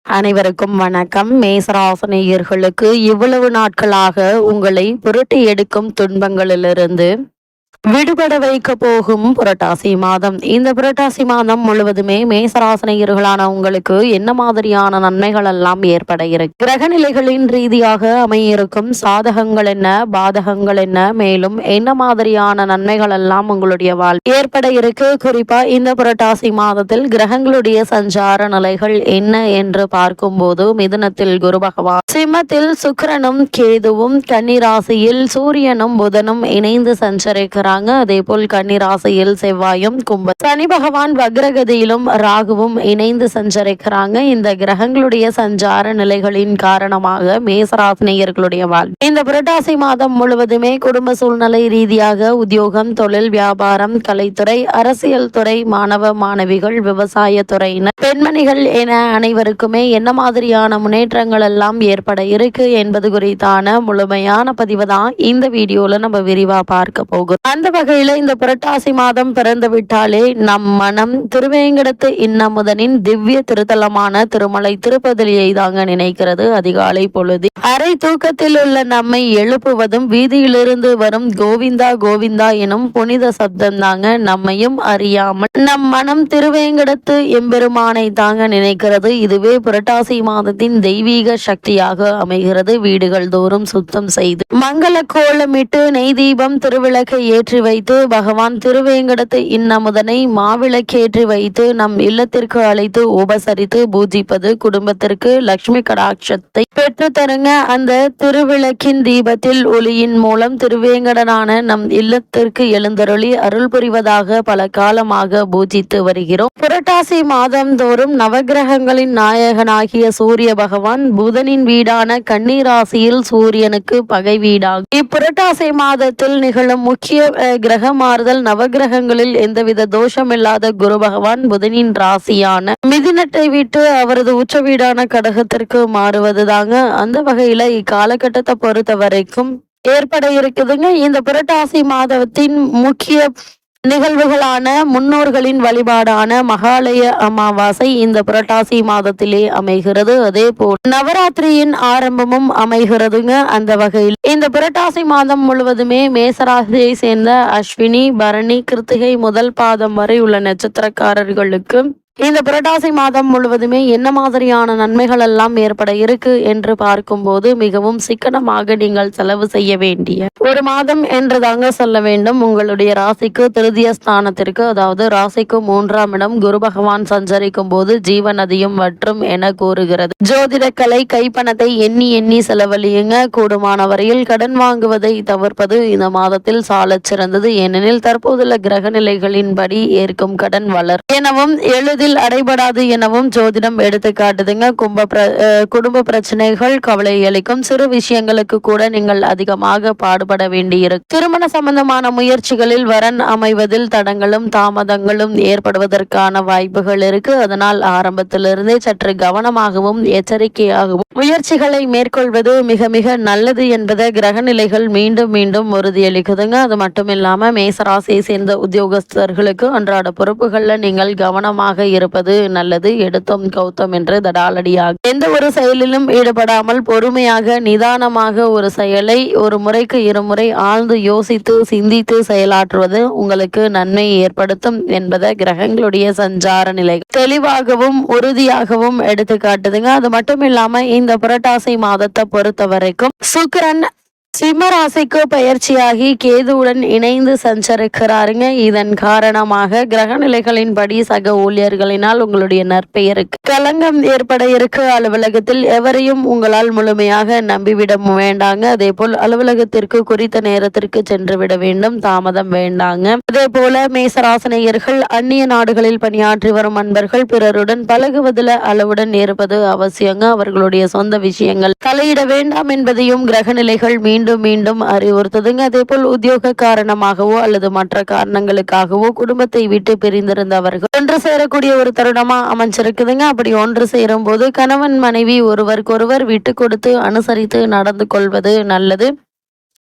அனைவருக்கும் வணக்கம். மேசராசினியர்களுக்கு இவ்வளவு நாட்களாக உங்களை புரட்டி எடுக்கும் துன்பங்களிலிருந்து விடுபட வைக்க போகும் புரட்டாசி மாதம். இந்த புரட்டாசி மாதம் முழுவதுமே மேசராசினியர்களான உங்களுக்கு என்ன மாதிரியான நன்மைகள் எல்லாம் ஏற்பட இருக்கு, கிரக நிலைகளின் ரீதியாக அமையிருக்கும் சாதகங்கள் என்ன, பாதகங்கள் என்ன, மேலும் என்ன மாதிரியான நன்மைகள் எல்லாம் உங்களுடைய ஏற்பட இருக்கு. குறிப்பா இந்த புரட்டாசி மாதத்தில் கிரகங்களுடைய சஞ்சார நிலைகள் என்ன என்று பார்க்கும் போது, மிதுனத்தில் குரு பகவான், சிம்மத்தில் சுக்கிரனும் கேதுவும், கன்னிராசியில் சூரியனும் புதனும் இணைந்து சஞ்சரிக்கிறார். அதே போல் கன்னிராசியில் செவ்வாயும் கும்ப, சனி பகவான் வக்ரகதியிலும் ராகுவும் இணைந்து சஞ்சரிக்கிறாங்க. இந்த கிரகங்களுடைய சஞ்சார நிலைகளின் காரணமாக மேசராசினியர்களுடைய வாழ்க்கை இந்த புரட்டாசி மாதம் முழுவதுமே குடும்ப சூழ்நிலை ரீதியாக உத்தியோகம், தொழில், வியாபாரம், கலைத்துறை, அரசியல் துறை, மாணவ மாணவிகள், விவசாய துறையினர், பெண்மணிகள் என அனைவருக்குமே என்ன மாதிரியான முன்னேற்றங்கள் எல்லாம் ஏற்பட இருக்கு என்பது குறித்தான முழுமையான பதிவு தான் இந்த வீடியோல நம்ம விரிவா பார்க்க போகிறோம். அந்த வகையில இந்த புரட்டாசி மாதம் பிறந்து விட்டாலே நம் மனம் திருவேங்கடத்து இன்னமுதனின் திவ்ய திருத்தலமான திருமலை திருப்பதியை தாங்க நினைக்கிறது. அதிகாலை பொழுது அரை தூக்கத்தில் உள்ள நம்மை எழுப்புவதும் வீதியிலிருந்து வரும் கோவிந்தா கோவிந்தா எனும் புனித சப்தம் தாங்க. நம்மையும் அறியாமல் நம் மனம் திருவேங்கடத்து எம்பெருமானை தாங்க நினைக்கிறது. இதுவே புரட்டாசி மாதத்தின் தெய்வீக சக்தியாக அமைகிறது. வீடுகள் தோறும் சுத்தம் செய்து மங்கள கோலமிட்டு நெய் தீபம் திருவிளக்கை ஏற்றி வைத்து பகவான் திருவேங்கடத்து இன்னமுதனை மாவிளக்கேற்றி வைத்து நம் இல்லத்திற்கு அழைத்து உபசரித்து பூஜிப்பது குடும்பத்திற்கு லட்சுமி கடாட்சத்தை பெற்று தருங்க. அந்த திருவிளக்கின் தீபத்தில் ஒளியின் மூலம் திருவேங்கடனான நம் இல்லத்திற்கு எழுந்தருளி அருள் புரிவதாக பல காலமாக பூஜித்து வருகிறோம். புரட்டாசி மாதம் தோறும் நவகிரகங்களின் நாயகனாகிய சூரிய பகவான் புதனின் வீடான கன்னிராசியில் சூரியனுக்கு பகை வீடாகும். இப்புரட்டாசி மாதத்தில் நிகழும் முக்கிய கிரக மாறுதல் நவகிரகங்களில் எந்தவித தோஷமில்லாத குரு பகவான் புதனின் ராசியான மிதுனத்தை விட்டு அவரது உச்ச வீடான கடகத்திற்கு மாறுவது தாங்க. அந்த வகையில இக்காலகட்டத்தை பொறுத்த வரைக்கும் ஏற்பட இருக்குதுங்க. இந்த புரட்டாசி மாதத்தின் முக்கிய நிகழ்வுகளான முன்னோர்களின் வழிபாடான மகாலய அமாவாசை இந்த புரட்டாசி மாதத்திலே அமைகிறது. அதே போல் நவராத்திரியின் ஆரம்பமும் அமைகிறதுங்க. அந்த வகையில் இந்த புரட்டாசி மாதம் முழுவதுமே மேசராசியை சேர்ந்த அஸ்வினி, பரணி, கிருத்திகை முதல் பாதம் வரை உள்ள நட்சத்திரக்காரர்களுக்கு இந்த புரட்டாசி மாதம் முழுவதுமே என்ன மாதிரியான நன்மைகள் எல்லாம் ஏற்பட இருக்கு என்று பார்க்கும்போது மிகவும் சிக்கனமாக நீங்கள் செலவு செய்ய வேண்டிய ஒரு மாதம் என்று தாங்க சொல்ல வேண்டும். உங்களுடைய ராசிக்கு திருதிய ஸ்தானத்திற்கு, அதாவது ராசிக்கு 3ஆம் இடம் குரு பகவான் சஞ்சரிக்கும் போது ஜீவநதியும் மற்றும் என கூறுகிறது. ஜோதிட கலை கைப்பணத்தை எண்ணி எண்ணி செலவழியுங்க. கூடுமான வரையில் கடன் வாங்குவதை தவிர்ப்பது இந்த மாதத்தில் சாலச் சிறந்தது. ஏனெனில் தற்போதுள்ள கிரக நிலைகளின்படி ஏற்கும் கடன் வளர் எனவும் எழுதி அடைபடாது எனவும் ஜோதிடம் எடுத்து காட்டுதுங்க. குடும்ப பிரச்சனைகள் கவலை அளிக்கும். சிறு விஷயங்களுக்கு கூட நீங்கள் அதிகமாக பாடுபட வேண்டியிருக்கும். திருமண சம்பந்தமான முயற்சிகளில் வரன் அமைவதில் தடங்களும் தாமதங்களும் ஏற்படுவதற்கான வாய்ப்புகள் இருக்கு. அதனால் ஆரம்பத்திலிருந்தே சற்று கவனமாகவும் எச்சரிக்கையாகவும் முயற்சிகளை மேற்கொள்வது மிக மிக நல்லது என்பதை கிரக நிலைகள் மீண்டும் மீண்டும் உறுதியளிக்குதுங்க. அது மட்டும் இல்லாம மேசராசியை சேர்ந்த உத்தியோகஸ்தர்களுக்கு அன்றாட பொறுப்புகள்ல நீங்கள் கவனமாக இருப்பது நல்லது. எடுத்தோம் கௌத்தம் என்று தடாலடியாக எந்த ஒரு செயலிலும் ஈடுபடாமல் பொறுமையாக நிதானமாக ஒரு செயலை ஒரு முறைக்கு இருமுறை ஆழ்ந்து யோசித்து சிந்தித்து செயலாற்றுவது உங்களுக்கு நன்மை ஏற்படுத்தும் என்பதை கிரகங்களுடைய சஞ்சார நிலை தெளிவாகவும் உறுதியாகவும் எடுத்து காட்டுதுங்க. அது மட்டும் இல்லாம இந்த புரட்டாசி மாதத்தை பொறுத்த வரைக்கும் சுக்கிரன் சிம்மராசிக்கு பயிற்சியாகி கேதுவுடன் இணைந்து சஞ்சரிக்கிறாருங்க. இதன் காரணமாக கிரக நிலைகளின்படி சக ஊழியர்களினால் உங்களுடைய நற்பெயருக்கு களங்கம் ஏற்பட இருக்க அலுவலகத்தில் எவரையும் உங்களால் முழுமையாக நம்பிவிட வேண்டாங்க. அதே போல் அலுவலகத்திற்கு குறித்த நேரத்திற்கு சென்று விட வேண்டும், தாமதம் வேண்டாங்க. அதே போல மேசராசினியர்கள் அந்நிய நாடுகளில் பணியாற்றி வரும் அன்பர்கள் பிறருடன் பழகுவதில் அளவுடன் இருப்பது அவசியங்க. அவர்களுடைய சொந்த விஷயங்கள் தலையிட வேண்டாம் என்பதையும் கிரக நிலைகள் மீண்டும் மீண்டும் அறிவுறுத்துதுங்க. அதே போல் உத்தியோக காரணமாகவோ அல்லது மற்ற காரணங்களுக்காகவோ குடும்பத்தை விட்டு பிரிந்திருந்தவர்கள் ஒன்று சேரக்கூடிய ஒரு தருணமா அமைஞ்சிருக்குதுங்க. அப்படி ஒன்று சேரும் போது கணவன் மனைவி ஒருவருக்கொருவர் விட்டு கொடுத்து அனுசரித்து நடந்து கொள்வது நல்லது.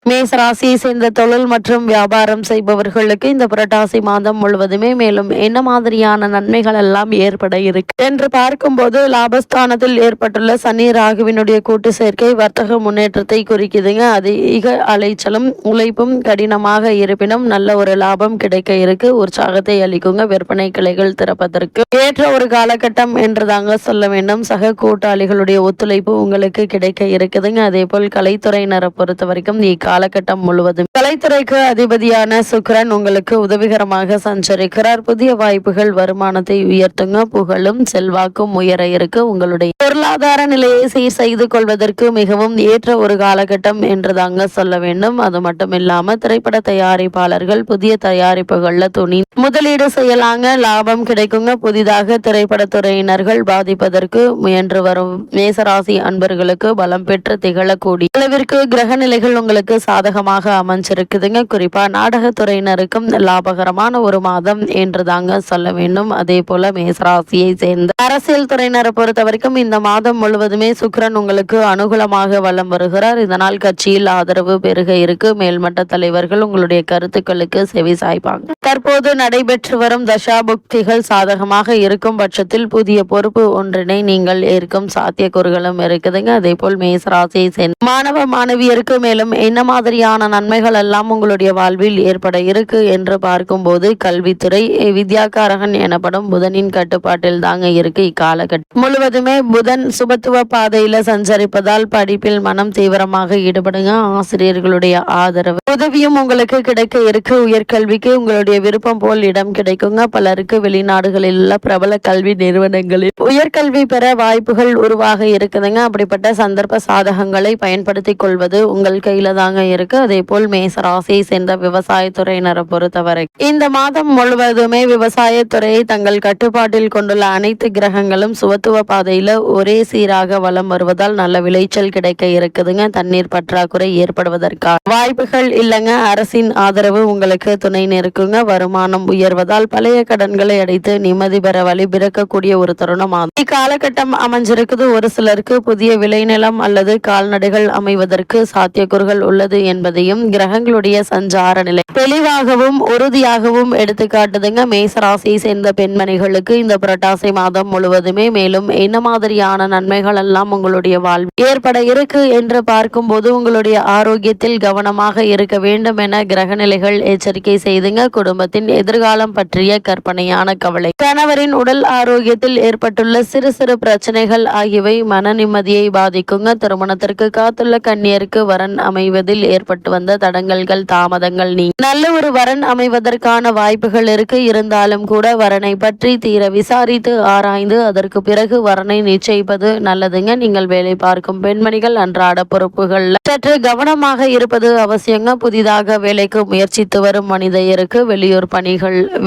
மேசராசியை சேர்ந்த தொழில் மற்றும் வியாபாரம் செய்பவர்களுக்கு இந்த புரட்டாசி மாதம் முழுவதுமே மேலும் என்ன மாதிரியான நன்மைகள் எல்லாம் ஏற்பட இருக்கு என்று பார்க்கும்போது, லாபஸ்தானத்தில் ஏற்பட்டுள்ள சனி ராகுவினுடைய கூட்டு சேர்க்கை வர்த்தக முன்னேற்றத்தை குறிக்குதுங்க. அதிக அலைச்சலும் உழைப்பும் கடினமாக இருப்பினும் நல்ல ஒரு லாபம் கிடைக்க இருக்கு. உற்சாகத்தை அளிக்குங்க. விற்பனை கிளைகள் திறப்பதற்கு ஏற்ற ஒரு காலகட்டம் என்று தாங்க சொல்ல வேண்டும். சக கூட்டாளிகளுடைய ஒத்துழைப்பு உங்களுக்கு கிடைக்க இருக்குதுங்க. அதே போல் கலைத்துறையினரை பொறுத்த வரைக்கும் காலகட்டம் முழுவதும் கலைத்துறைக்கு அதிபதியான சுக்கிரன் உங்களுக்கு உதவிகரமாக சஞ்சரிக்கிறார். புதிய வாய்ப்புகள் வருமானத்தை உயர்த்துங்க. புகழும் செல்வாக்கும் உயர இருக்கு. உங்களுடைய பொருளாதார நிலையை சீர் செய்து கொள்வதற்கு மிகவும் ஏற்ற ஒரு காலகட்டம் என்று தாங்க சொல்ல வேண்டும். அது மட்டும் இல்லாம திரைப்பட தயாரிப்பாளர்கள் புதிய தயாரிப்புகள்ல துணி முதலீடு செய்யலாங்க. லாபம் கிடைக்குங்க. புதிதாக திரைப்படத்துறையினர்கள் பாதிப்பதற்கு முயன்று வரும் மேசராசி அன்பர்களுக்கு பலம் பெற்று திகழக்கூடிய அளவிற்கு கிரக நிலைகள் உங்களுக்கு சாதகமாக அமைஞ்சிருக்குதுங்க. குறிப்பா நாடகத்துறையினருக்கும் லாபகரமான ஒரு மாதம் என்று தாங்க சொல்ல வேண்டும். அதே போல மேசராசியை சேர்ந்த அரசியல் துறையினரை பொறுத்த வரைக்கும் இந்த மாதம் முழுவதுமே சுக்கிரன் உங்களுக்கு அனுகூலமாக வலம் வருகிறார். இதனால் கட்சியில் ஆதரவு பெருக இருக்கு. மேல்மட்ட தலைவர்கள் உங்களுடைய கருத்துக்களுக்கு செவி சாய்ப்பாங்க. தற்போது நடைபெற்று வரும் தசாபுக்திகள் சாதகமாக இருக்கும் பட்சத்தில் புதிய பொறுப்பு ஒன்றினை நீங்கள் ஏற்கும் சாத்தியக்கூறுகளும் இருக்குதுங்க. அதே போல் மேசராசியை சேர்ந்த மாணவ மாணவியருக்கு மேலும் என்ன மாதிரியான நன்மைகள் எல்லாம் உங்களுடைய வாழ்வில் ஏற்பட இருக்கு என்று பார்க்கும்போது, கல்வித்துறை வித்யாகாரகன் எனப்படும் புதனின் கட்டுப்பாட்டில் தாங்க இருக்கு. இக்காலகட்டம் முழுவதுமே புதன் சுபத்துவ பாதையில சஞ்சரிப்பதால் படிப்பில் மனம் தீவிரமாக ஈடுபடுங்க. ஆசிரியர்களுடைய ஆதரவு உதவியும் உங்களுக்கு கிடைக்க இருக்கு. உயர்கல்விக்கு உங்களுடைய விருப்பம் போல் இடம் கிடைக்குங்க. பலருக்கு வெளிநாடுகளில் உள்ள பிரபல கல்வி நிறுவனங்களில் உயர்கல்வி பெற வாய்ப்புகள் உருவாக இருக்குதுங்க. அப்படிப்பட்ட சந்தர்ப்ப சாதகங்களை பயன்படுத்திக் கொள்வது உங்கள் கையில தாங்க இருக்கு. அதே போல் மேசராசியை சேர்ந்த விவசாயத்துறையினரை பொறுத்தவரை இந்த மாதம் முழுவதுமே விவசாயத்துறையை தங்கள் கட்டுப்பாட்டில் கொண்டுள்ள அனைத்து கிரகங்களும் சுவத்துவ பாதையில ஒரே சீராக வலம் வருவதால் நல்ல விளைச்சல் கிடைக்க இருக்குதுங்க. தண்ணீர் பற்றாக்குறை ஏற்படுவதற்கான வாய்ப்புகள் இல்லைங்க. அரசின் ஆதரவு உங்களுக்கு துணை நிற்குங்க. வருமானம் உயர்வதால் பழைய கடன்களை அடைத்து நிம்மதி பெற வழி பிறக்கக்கூடிய ஒரு தருணமாகும் இக்காலகட்டம் அமைஞ்சிருக்குது. ஒரு சிலருக்கு புதிய விளைநிலம் அல்லது கால்நடைகள் அமைவதற்கு சாத்தியக்கூறுகள் உள்ளது என்பதையும் கிரகங்களுடைய சஞ்சார நிலை தெளிவாகவும் உறுதியாகவும் எடுத்துக்காட்டுதுங்க. மேசராசியை சேர்ந்த பெண்மணிகளுக்கு இந்த புரட்டாசி மாதம் முழுவதுமே மேலும் என்ன மாதிரியான நன்மைகள் எல்லாம் உங்களுடைய வாழ்வில் ஏற்பட இருக்கு என்று பார்க்கும்போது, உங்களுடைய ஆரோக்கியத்தில் கவனமாக இருக்க வேண்டும் என கிரகநிலைகள் எச்சரிக்கை செய்துங்க. குடும்பத்தின் எதிர்காலம் பற்றிய கற்பனையான கவலை, கணவரின் உடல் ஆரோக்கியத்தில் ஏற்பட்டுள்ள சிறு சிறு பிரச்சனைகள் ஆகியவை மன நிம்மதியை பாதிக்குங்க. திருமணத்திற்கு காத்துள்ள கன்னியருக்கு வரன் அமைவதில் ஏற்பட்டு வந்த தடங்கல்கள் தாமதங்கள் நீ நல்ல ஒரு வரன் அமைவதற்கான வாய்ப்புகள் இருக்கு. இருந்தாலும் கூட வரனை பற்றி தீர விசாரித்து ஆராய்ந்து அதற்கு பிறகு வரனை நிச்சயிப்பது நல்லதுங்க. நீங்கள் வேலை பார்க்கும் பெண்மணிகள் அன்றாட பொறுப்புகள் சற்று கவனமாக இருப்பது அவசியங்க. புதிதாக வேலைக்கு முயற்சித்து வரும் மனிதருக்கு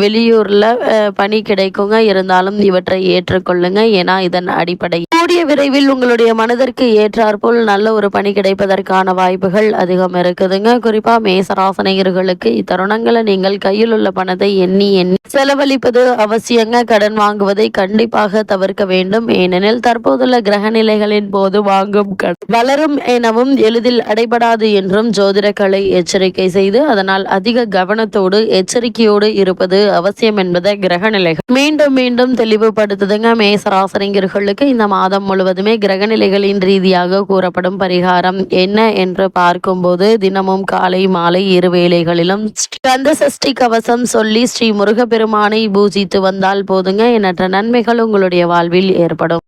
வெளியூர்ல பணி கிடைக்குங்க. இருந்தாலும் இவற்றை ஏற்றுக்கொள்ளுங்க. ஏன்னா இதன் அடிப்படை கூடிய விரைவில் உங்களுடைய மனதிற்கு ஏற்றாற்போல் நல்ல ஒரு பணி கிடைப்பதற்கான வாய்ப்புகள் அதிகம் இருக்குதுங்க. குறிப்பா மேசராசனையர்களுக்கு இத்தருணங்களை நீங்கள் கையில் உள்ள பணத்தை எண்ணி செலவழிப்பது அவசியங்க. கடன் வாங்குவதை கண்டிப்பாக தவிர்க்க வேண்டும். ஏனெனில் தற்போதுள்ள கிரக நிலைகளின் போது வாங்கும் கடன் வளரும் எனவும் எளிதில் அடைபடாது என்றும் ஜோதிடக்கலை எச்சரிக்கை செய்து, அதனால் அதிக கவனத்தோடு எச்சரிக்கையோடு இருப்பது அவசியம் என்பதை கிரக நிலைகள் மீண்டும் மீண்டும் தெளிவுபடுத்துதுங்க. மேசராசனையர்களுக்கு இந்த மாதம் முழுவதுமே கிரக நிலைகளின் ரீதியாக கூறப்படும் பரிகாரம் என்ன என்று பார்க்கும்போது, தினமும் காலை மாலை இரு வேளைகளிலும் கந்த சஷ்டி கவசம் சொல்லி ஸ்ரீ முருகப்பெருமானை பூஜித்து வந்தால் போதுங்க. எண்ணற்ற நன்மைகள் உங்களுடைய வாழ்வில் ஏற்படும்.